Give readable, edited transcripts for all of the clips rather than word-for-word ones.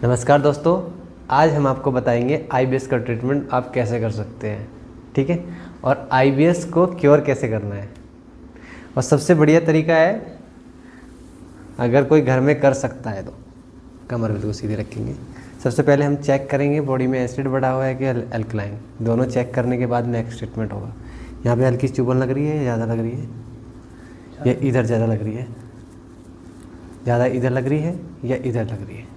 नमस्कार दोस्तों, आज हम आपको बताएंगे आईबीएस का ट्रीटमेंट आप कैसे कर सकते हैं। ठीक है, और आईबीएस को क्योर कैसे करना है। और सबसे बढ़िया तरीका है, अगर कोई घर में कर सकता है तो कमर बिल्कुल सीधी रखेंगे। सबसे पहले हम चेक करेंगे बॉडी में एसिड बढ़ा हुआ है कि अल्कलाइन। दोनों चेक करने के बाद नेक्स्ट ट्रीटमेंट होगा। यहाँ पे हल्की चुभन लग रही है या ज़्यादा लग रही है, या इधर ज़्यादा लग रही है, ज़्यादा इधर लग रही है या इधर लग रही है।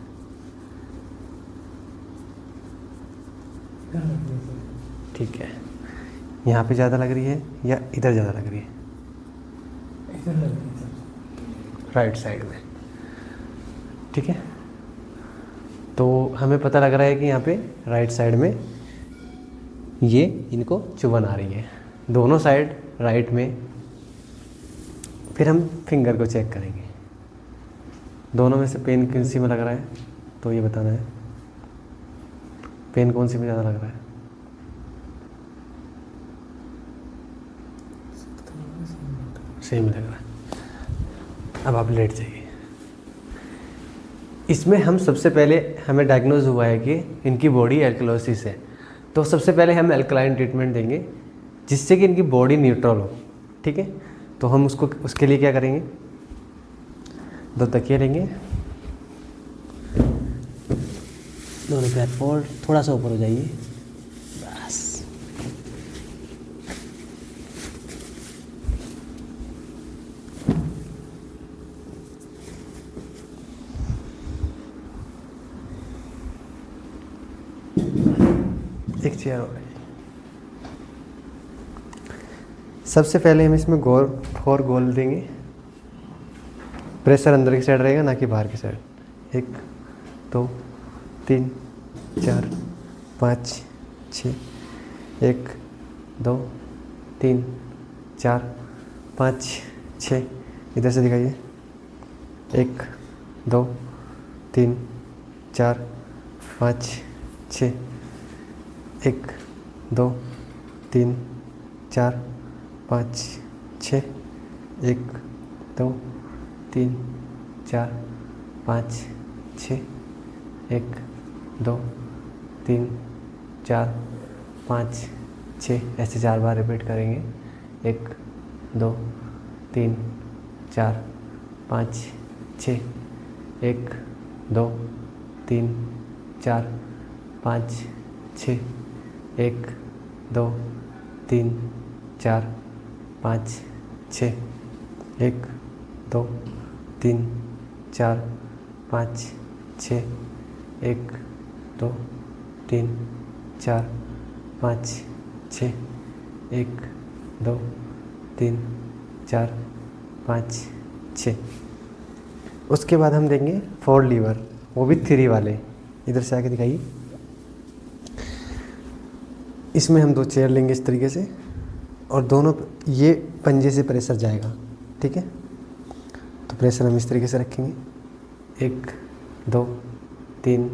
ठीक है, यहाँ पे ज़्यादा लग रही है या इधर ज़्यादा लग रही है? इधर लग रही है राइट साइड में। ठीक है, तो हमें पता लग रहा है कि यहाँ पे राइट साइड में ये इनको चुभन आ रही है, दोनों साइड राइट में। फिर हम फिंगर को चेक करेंगे, दोनों में से पेन कौन सी में लग रहा है, तो ये बताना है पेन कौन सी में ज़्यादा लग रहा है। सेम लग रहा है। अब आप लेट जाइए। इसमें हम सबसे पहले हमें डायग्नोज हुआ है कि इनकी बॉडी एल्कलोसिस है, तो सबसे पहले हम एल्कलाइन ट्रीटमेंट देंगे जिससे कि इनकी बॉडी न्यूट्रल हो। ठीक है, तो हम उसके लिए क्या करेंगे, 2 तकिए लेंगे, दोनों पैर और थोड़ा सा ऊपर हो जाइए, बस। एक चेयर और। सबसे पहले हम इसमें 4 गोल देंगे। प्रेशर अंदर की साइड रहेगा, ना कि बाहर की साइड। 1 2 3 4 5 6। 1 2 3 4 5 6। इधर से दिखाइए। 1 2 3 4 5 6। 1 2 3 4 5 6। 1 2 3 4 5 6। 1 2 3 4 5 6। ऐसे 4 बार रिपीट करेंगे। 1 2 3 4 5 6। 1 2 3 4 5 6। 1 2 3 4 5 6। 1 2 3 4 5 6। 1 2 3 4 5 6। 1 2 3 4 5 6। उसके बाद हम देंगे 4 लीवर, वो भी 3 वाले। इधर से आके दिखाइए। इसमें हम 2 चेयर लेंगे इस तरीके से, और दोनों ये पंजे से प्रेशर जाएगा। ठीक है, तो प्रेशर हम इस तरीके से रखेंगे। 1 2 3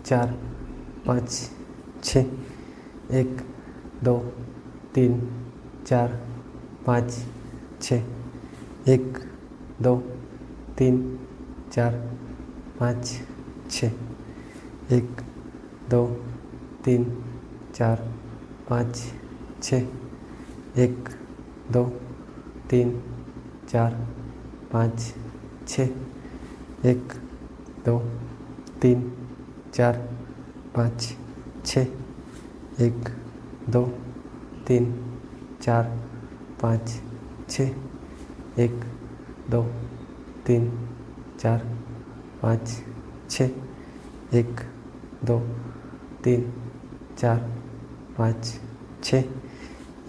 4 5 6। 1 2 3 4 5 6। 1 2 3 4 5 6। 1 2 3 4 5 6। 1 2 3 4 5 6। 1 2 3 4 5 6। 1 2 3 4 5 6। 1 2 3 4 5 6। 1 2 3 4 5 6।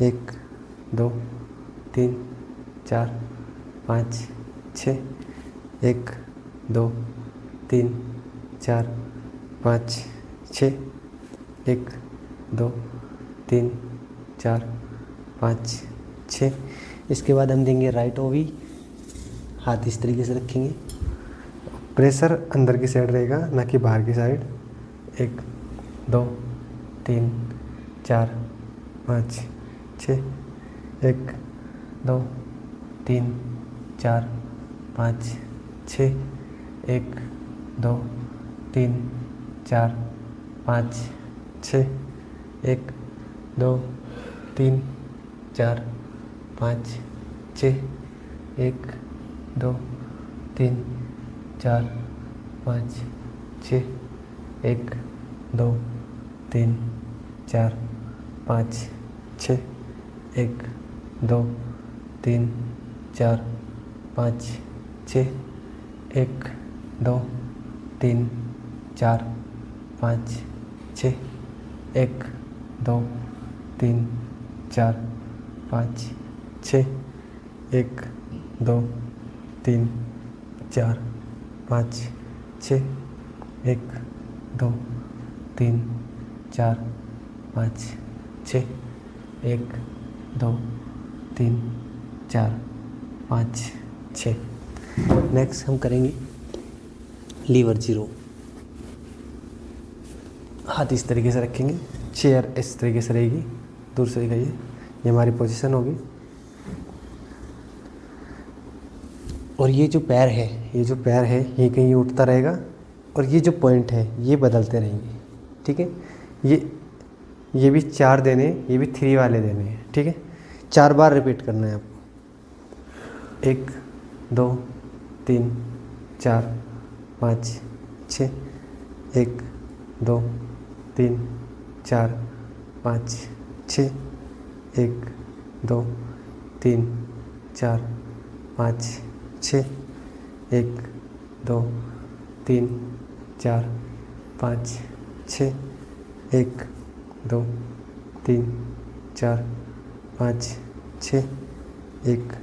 1 2 3 4 5 6। 1 2 3 4 5 6। 1 2 3 4 5 6। इसके बाद हम देंगे राइट ओवी। हाथ इस तरीके से रखेंगे, प्रेशर अंदर की साइड रहेगा, ना कि बाहर की साइड। 1 2 3 4 5 6। 1 2 3 4 5 6। 1 2 3 4 5 6 1 2 3 4 5 6 1 2 3 4 5 6 1 2 3 4 5 6 1 2 3 4 5 6 1 2 3 4 5 6 1 2 3 4 5 6 1 2 3 4 5 6 1 2 3 4 5 6 1 2 3 4 5 6। नेक्स्ट हम करेंगे लीवर 0। हाथ इस तरीके से रखेंगे, चेयर इस तरीके से रहेगी, दूर से दिखाइए, ये हमारी पोजीशन होगी। और ये जो पैर है ये कहीं उठता रहेगा और ये जो पॉइंट है ये बदलते रहेंगे, ठीक है। ये भी 4 देने, ये भी 3 वाले देने हैं, ठीक है। 4 बार रिपीट करना है आपको। 1 2 3 4 5 6 1 2 3 4 5 6 1 2 3 4 5 6 1 2 3 4 5 6 1 2 3 4 5 6 1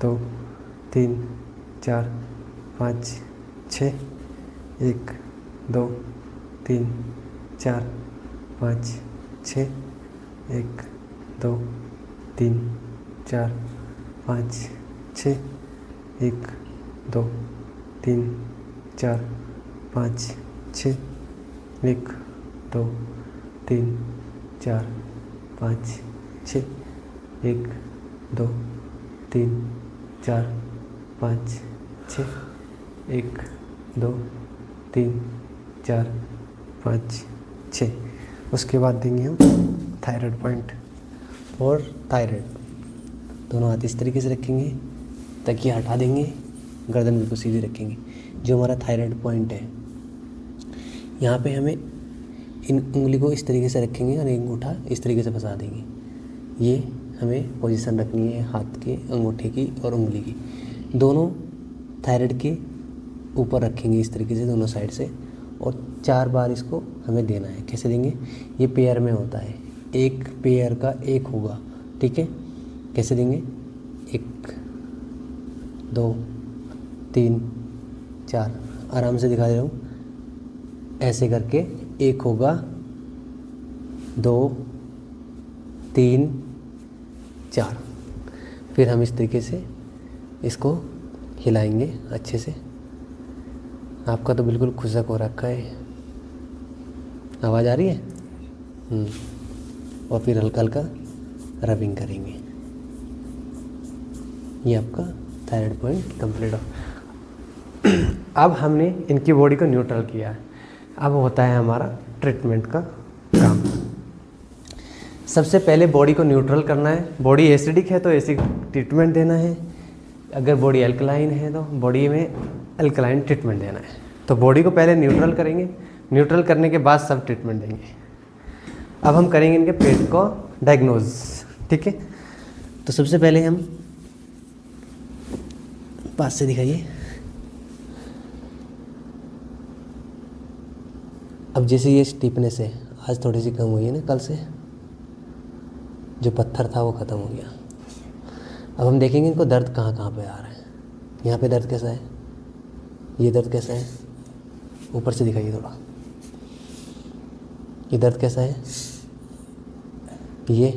2 3 4 5 6 1 2 3 4 5 6 1 2 3 4 5 6 1 2 3 4 5 6 1 2 3 4 5 6 1 2 3 4 5 6 1 2 3 4 5 6। उसके बाद देंगे हम थायराइड पॉइंट और थायराइड। दोनों हाथ इस तरीके से रखेंगे, तकिया हटा देंगे, गर्दन बिल्कुल सीधी रखेंगे। जो हमारा थायराइड पॉइंट है यहाँ पे हमें इन उंगली को इस तरीके से रखेंगे और एक अंगूठा इस तरीके से फंसा देंगे। ये हमें पोजीशन रखनी है हाथ के, अंगूठे की और उंगली की। दोनों थायराइड के ऊपर रखेंगे इस तरीके से दोनों साइड से, और 4 बार इसको हमें देना है। कैसे देंगे? ये पेयर में होता है, एक पेयर का एक होगा, ठीक है। कैसे देंगे? 1 2 3 4, आराम से दिखा दे रहा हूँ। ऐसे करके एक होगा, 2 3 4। फिर हम इस तरीके से इसको हिलाएंगे अच्छे से। आपका तो बिल्कुल खुशक हो रखा है, आवाज़ आ रही है। और फिर हल्का हल्का रबिंग करेंगे। ये आपका थायराइड पॉइंट कंप्लीट हो। अब हमने इनकी बॉडी को न्यूट्रल किया है, अब होता है हमारा ट्रीटमेंट का काम। सबसे पहले बॉडी को न्यूट्रल करना है। बॉडी एसिडिक है तो एसिड ट्रीटमेंट देना है, अगर बॉडी अल्कलाइन है तो बॉडी में अल्कलाइन ट्रीटमेंट देना है। तो बॉडी को पहले न्यूट्रल करेंगे, न्यूट्रल करने के बाद सब ट्रीटमेंट देंगे। अब हम करेंगे इनके पेट को डायग्नोज, ठीक है। तो सबसे पहले हम पास से दिखाइए। अब जैसे ये स्टिफनेस है आज थोड़ी सी कम हुई है ना, कल से जो पत्थर था वो ख़त्म हो गया। अब हम देखेंगे इनको दर्द कहाँ कहाँ पे आ रहा है। यहाँ पे दर्द कैसा है, ये दर्द कैसा है, ऊपर से दिखाइए थोड़ा। ये दर्द कैसा है, ये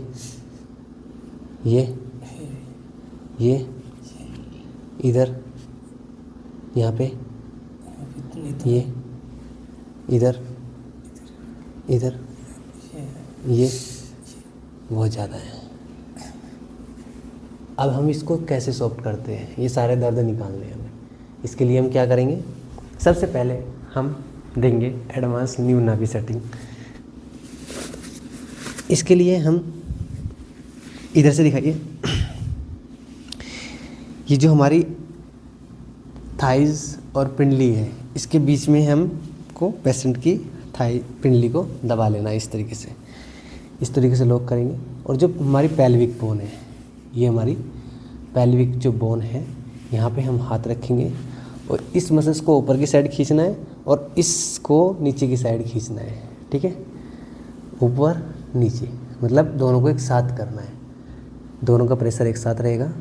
इधर, यहाँ पे, ये इधर, इधर, ये बहुत ज़्यादा है। अब हम इसको कैसे सॉफ्ट करते हैं, ये सारे दर्द निकालने हैं हमें। इसके लिए हम क्या करेंगे, सबसे पहले हम देंगे एडवांस न्यू नाभि सेटिंग। इसके लिए हम इधर से दिखाइए, ये जो हमारी थाइज और पिंडली है इसके बीच में हमको पेशेंट की थाई पिंडली को दबा लेना है इस तरीके से लॉक करेंगे। और जो हमारी पेल्विक बोन है, ये हमारी पेल्विक जो बोन है, यहाँ पे हम हाथ रखेंगे और इस मसल्स को ऊपर की साइड खींचना है और इसको नीचे की साइड खींचना है। ठीक है, ऊपर नीचे मतलब दोनों को एक साथ करना है, दोनों का प्रेशर एक साथ रहेगा।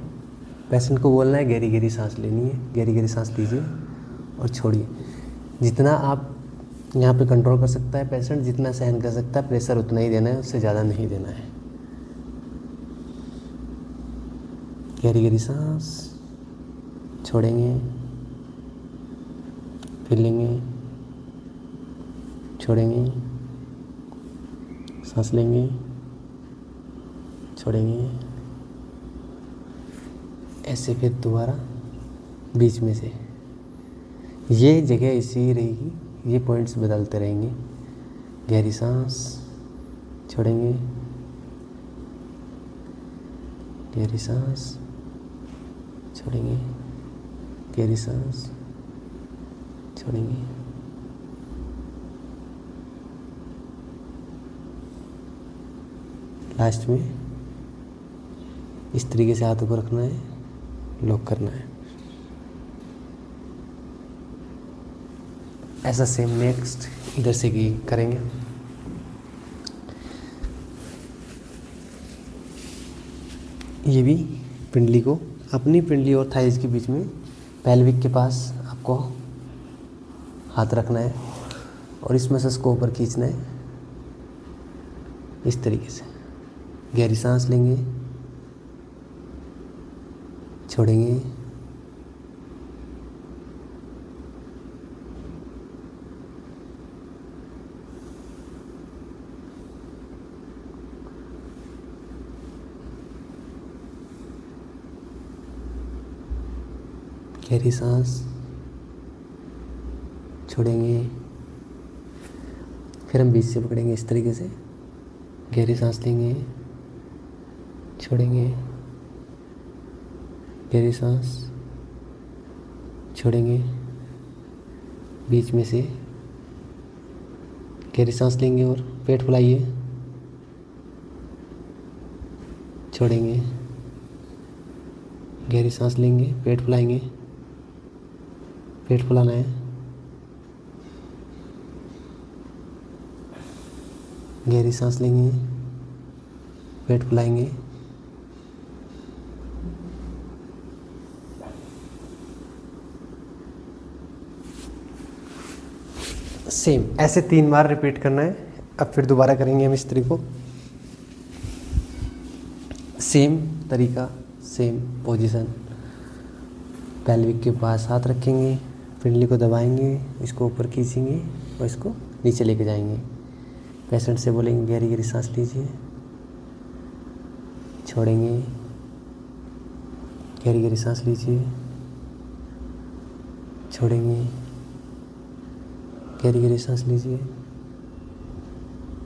पेशेंट को बोलना है गहरी गहरी सांस लेनी है, गहरी गहरी सांस लीजिए और छोड़िए। जितना आप यहाँ पे कंट्रोल कर सकता है पेशेंट, जितना सहन कर सकता है प्रेशर उतना ही देना है, उससे ज़्यादा नहीं देना है। गहरी गहरी सांस छोड़ेंगे, फिर लेंगे, छोड़ेंगे, सांस लेंगे, छोड़ेंगे, ऐसे फिर दोबारा बीच में से। ये जगह ऐसी रहेगी, ये पॉइंट्स बदलते रहेंगे। गहरी सांस छोड़ेंगे, गहरी सांस छोड़ेंगे, गहरी सांस छोड़ेंगे। लास्ट में इस तरीके से हाथों को रखना है, लॉक करना है। ऐसा सेम नेक्स्ट इधर से की करेंगे। ये भी पिंडली को, अपनी पिंडली और थाइज के बीच में पेल्विक के पास आपको हाथ रखना है और इस मसल्स को ऊपर खींचना है इस तरीके से। गहरी सांस लेंगे, छोड़ेंगे, गहरी सांस छोड़ेंगे, फिर हम बीच से पकड़ेंगे इस तरीके से। गहरी सांस लेंगे, छोड़ेंगे, गहरी सांस छोड़ेंगे, बीच में से गहरी सांस लेंगे और पेट फुलाइए, छोड़ेंगे, गहरी सांस लेंगे, पेट फुलाएंगे, पेट फुलाना है, गहरी सांस लेंगे, पेट फुलाएंगे, सेम ऐसे 3 बार रिपीट करना है। अब फिर दोबारा करेंगे हम इस तरीके को, सेम तरीका, सेम पोजीशन। पेल्विक के पास हाथ रखेंगे, पिंडली को दबाएंगे, इसको ऊपर खींचेंगे और इसको नीचे लेके जाएंगे। पेशेंट से बोलेंगे गहरी गहरी सांस लीजिए, छोड़ेंगे, गहरी गहरी सांस लीजिए, छोड़ेंगे, गहरी गहरी सांस लीजिए,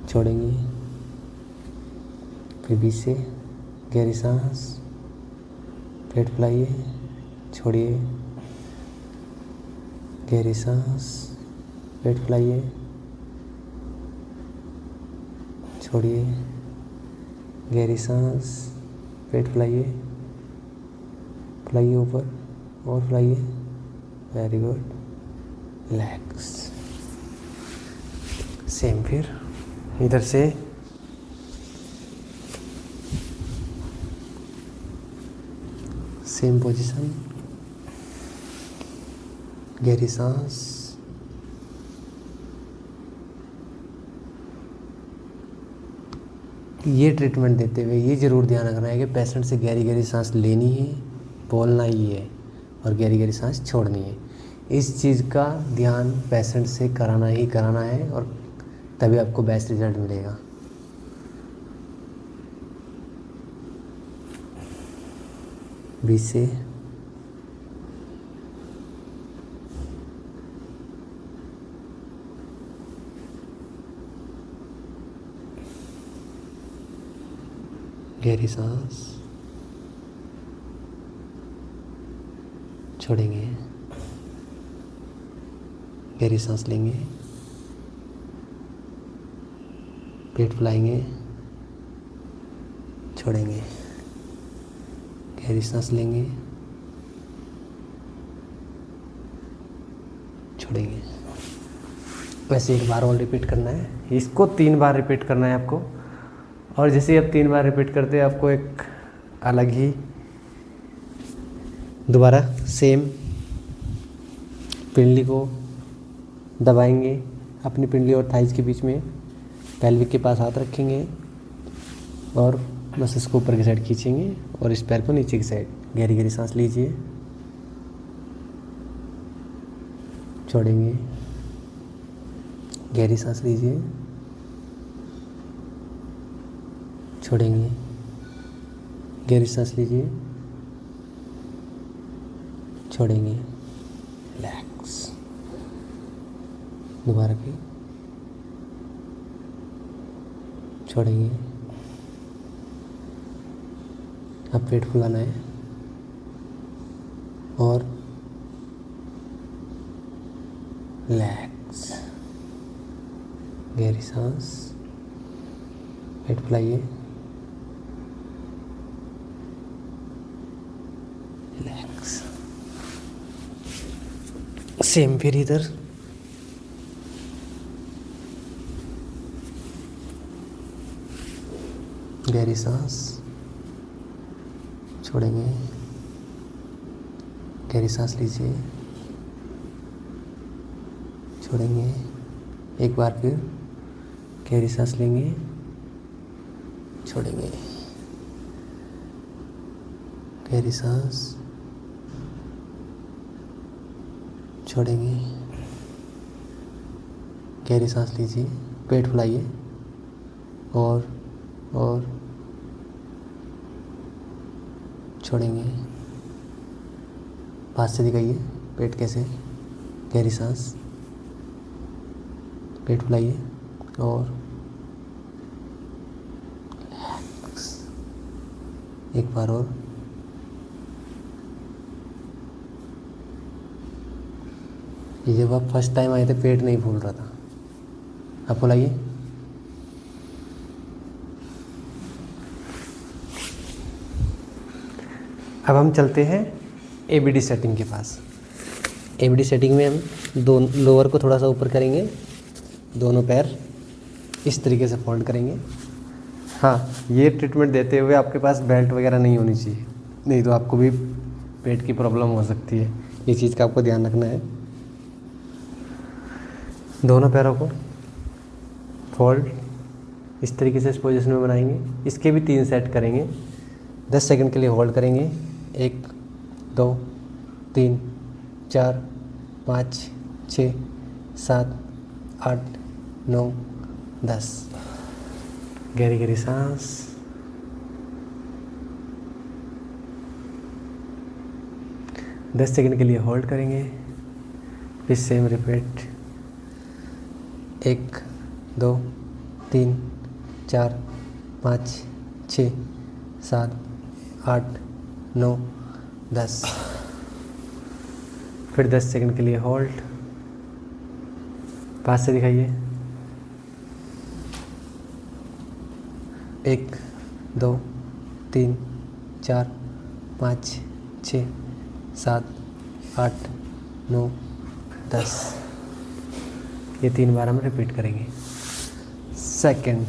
छोड़ेंगे, फिर बीच से गहरी सांस, पेट फुलाइए, छोड़िए, गहरी सांस, पेट फुलाइए, छोड़िए, गहरी सांस, पेट फुलाइए, फुलाइए ऊपर और फुलाइए। Very good, relax. सेम फिर इधर से सेम पोजीशन, गहरी सांस, ये ट्रीटमेंट देते हुए ये ज़रूर ध्यान रखना है कि पेशेंट से गहरी गहरी सांस लेनी है, बोलना ही है और गहरी गहरी सांस छोड़नी है। इस चीज़ का ध्यान पेशेंट से कराना ही कराना है और तभी आपको बेस्ट रिजल्ट मिलेगा। बीच से गहरी सांस, छोड़ेंगे, गहरी सांस लेंगे, पेट फुलाएंगे, छोड़ेंगे, गहरी सांस लेंगे, छोड़ेंगे। वैसे एक बार और रिपीट करना है, इसको 3 बार रिपीट करना है आपको। और जैसे ही आप 3 बार रिपीट करते हैं आपको एक अलग ही दोबारा सेम पिंडली को दबाएंगे, अपनी पिंडली और थाइज के बीच में, पेल्विक के पास हाथ रखेंगे और बस इसको ऊपर की साइड खींचेंगे और इस पैर को नीचे की साइड। गहरी गहरी सांस लीजिए, छोड़ेंगे, गहरी सांस लीजिए, छोड़ेंगे, गहरी सांस लीजिए, छोड़ेंगे, रिलैक्स। दोबारा भी, छोड़ेंगे। अब पेट फुलाना है और रिलैक्स। गहरी सांस, पेट फुलाइए, रिलैक्स। सेम फिर इधर, गहरी सांस, छोड़ेंगे, गहरी सांस लीजिए, छोड़ेंगे। एक बार फिर गहरी सांस लेंगे, छोड़ेंगे, गहरी सांस, छोड़ेंगे, गहरी सांस लीजिए, पेट फुलाइए और छोड़ेंगे। पास से दिखाइए पेट कैसे, गहरी सांस, पेट फुलाइए और रिलैक्स। एक बार और, ये जब आप फर्स्ट टाइम आए थे पेट नहीं फूल रहा था, आप फुलाइए। अब हम चलते हैं एबीडी सेटिंग के पास। एबीडी सेटिंग में हम लोअर को थोड़ा सा ऊपर करेंगे, दोनों पैर इस तरीके से फोल्ड करेंगे। हाँ, ये ट्रीटमेंट देते हुए आपके पास बेल्ट वगैरह नहीं होनी चाहिए, नहीं तो आपको भी पेट की प्रॉब्लम हो सकती है। ये चीज़ का आपको ध्यान रखना है। दोनों पैरों को फोल्ड इस तरीके से इस पोजीशन में बनाएंगे। इसके भी 3 सेट करेंगे। 10 सेकंड के लिए होल्ड करेंगे। 1 2 3 4 5 6 7 8 9 10। गहरी गहरी सांस, दस सेकंड के लिए होल्ड करेंगे। फिर सेम रिपीट। 1 2 3 4 5 6 7 8 9 10। फिर 10 सेकंड के लिए होल्ड। पास से दिखाइए। 1 2 3 4 5 6 7 8 9 10। ये 3 बार हम रिपीट करेंगे। सेकंड,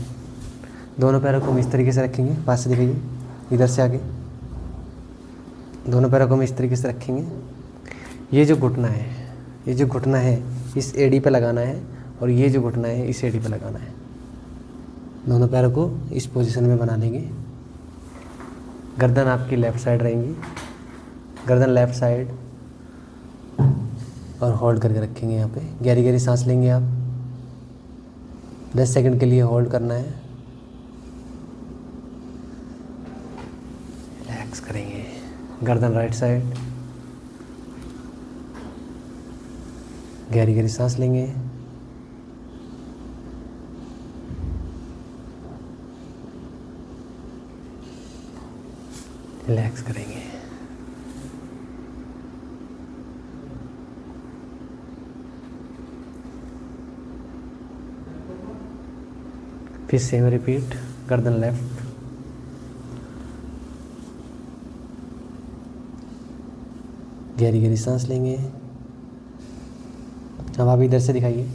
दोनों पैरों को हम इस तरीके से रखेंगे। पास से दिखाइए, इधर से आगे। दोनों पैरों को हम इस तरीके से रखेंगे। ये जो घुटना है इस एडी पे लगाना है और ये जो घुटना है इस एडी पे लगाना है। दोनों पैरों को इस पोजीशन में बना लेंगे। गर्दन आपकी लेफ़्ट साइड रहेंगी, गर्दन लेफ़्ट साइड, और होल्ड करके रखेंगे यहाँ पे। गहरी गहरी सांस लेंगे आप। 10 सेकंड के लिए होल्ड करना है। रिलैक्स करेंगे। गर्दन राइट साइड, गहरी गहरी सांस लेंगे। रिलैक्स करेंगे। फिर सेम रिपीट, गर्दन लेफ्ट, गहरी गहरी सांस लेंगे। अब आप इधर से दिखाइए।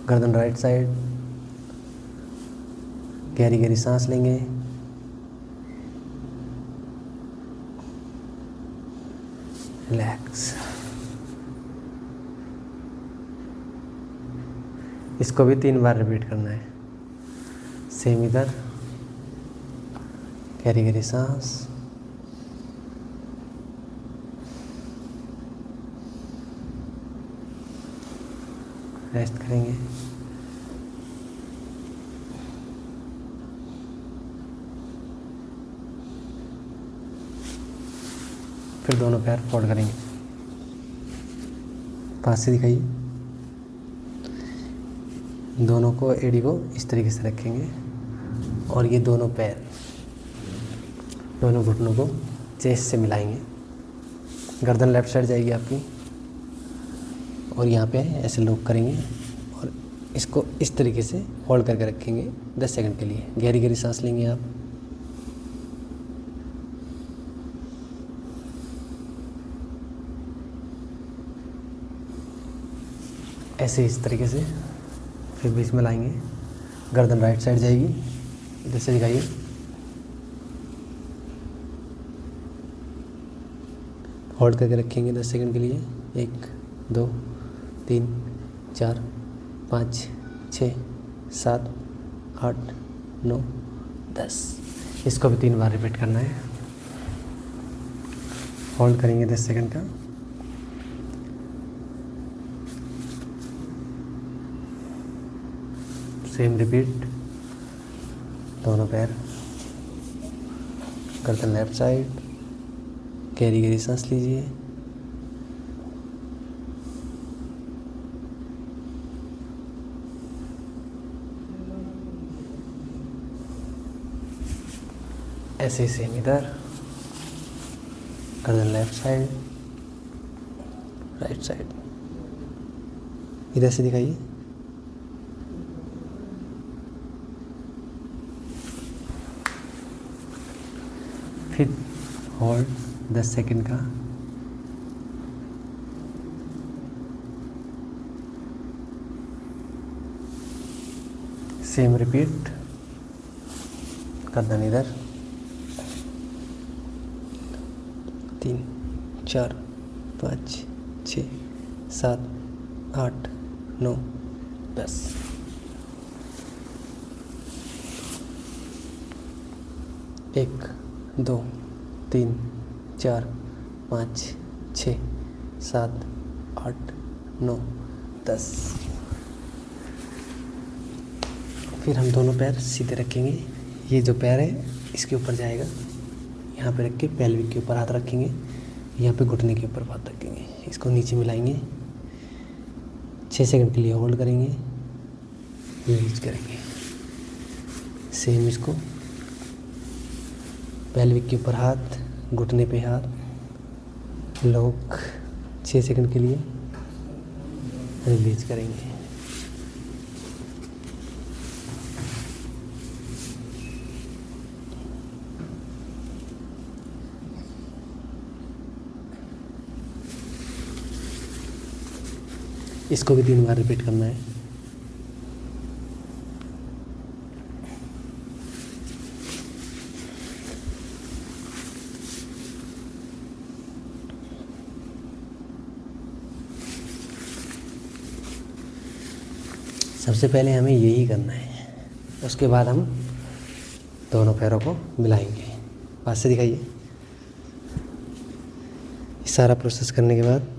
गर्दन राइट साइड, गहरी गहरी सांस लेंगे। रिलैक्स। इसको भी 3 बार रिपीट करना है। सेम इधर, गहरी गहरी सांस, रेस्ट करेंगे। फिर दोनों पैर फोल्ड करेंगे। पास से दिखाइए। दोनों को, एड़ी को इस तरीके से रखेंगे और ये दोनों पैर, दोनों घुटनों को चेस्ट से मिलाएंगे। गर्दन लेफ्ट साइड जाएगी आपकी और यहाँ पे ऐसे लॉक करेंगे और इसको इस तरीके से होल्ड करके रखेंगे 10 सेकंड के लिए। गहरी गहरी सांस लेंगे आप। ऐसे इस तरीके से फिर बीच में लाएंगे। गर्दन राइट साइड जाएगी, इधर से दिखाइए। होल्ड करके रखेंगे 10 सेकंड के लिए। 1 2 3 4 5 6 7 8 9 10। इसको भी 3 बार रिपीट करना है। होल्ड करेंगे 10 सेकंड का। सेम रिपीट, दोनों पैर, गर्दन लेफ्ट साइड, गहरी गहरी सांस लीजिए। ऐसे ही सेम इधर, गर्दन लेफ्ट साइड, राइट साइड, इधर से दिखाइए। फिर होल्ड 10 सेकंड का। सेम रिपीट, गर्दन इधर। 3 4 5 6 7 8 9 10। एक 2 3 4 5 6 7 8 9 10। फिर हम दोनों पैर सीधे रखेंगे। ये जो पैर है इसके ऊपर जाएगा, यहाँ पे रख के पेल्विक के ऊपर हाथ रखेंगे, यहाँ पे घुटने के ऊपर हाथ रखेंगे। इसको नीचे मिलाएंगे, 6 सेकंड के लिए होल्ड करेंगे, रिलीज करेंगे। सेम इसको पेल्विक के ऊपर हाथ, घुटने पे हाथ, लॉक 6 सेकंड के लिए, रिलीज करेंगे। इसको भी 3 बार रिपीट करना है। सबसे पहले हमें यही करना है, उसके बाद हम दोनों पैरों को मिलाएंगे। पास से दिखाइए। सारा प्रोसेस करने के बाद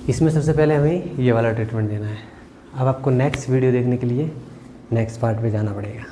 इसमें सबसे पहले हमें ये वाला ट्रीटमेंट देना है। अब आपको नेक्स्ट वीडियो देखने के लिए नेक्स्ट पार्ट पे जाना पड़ेगा।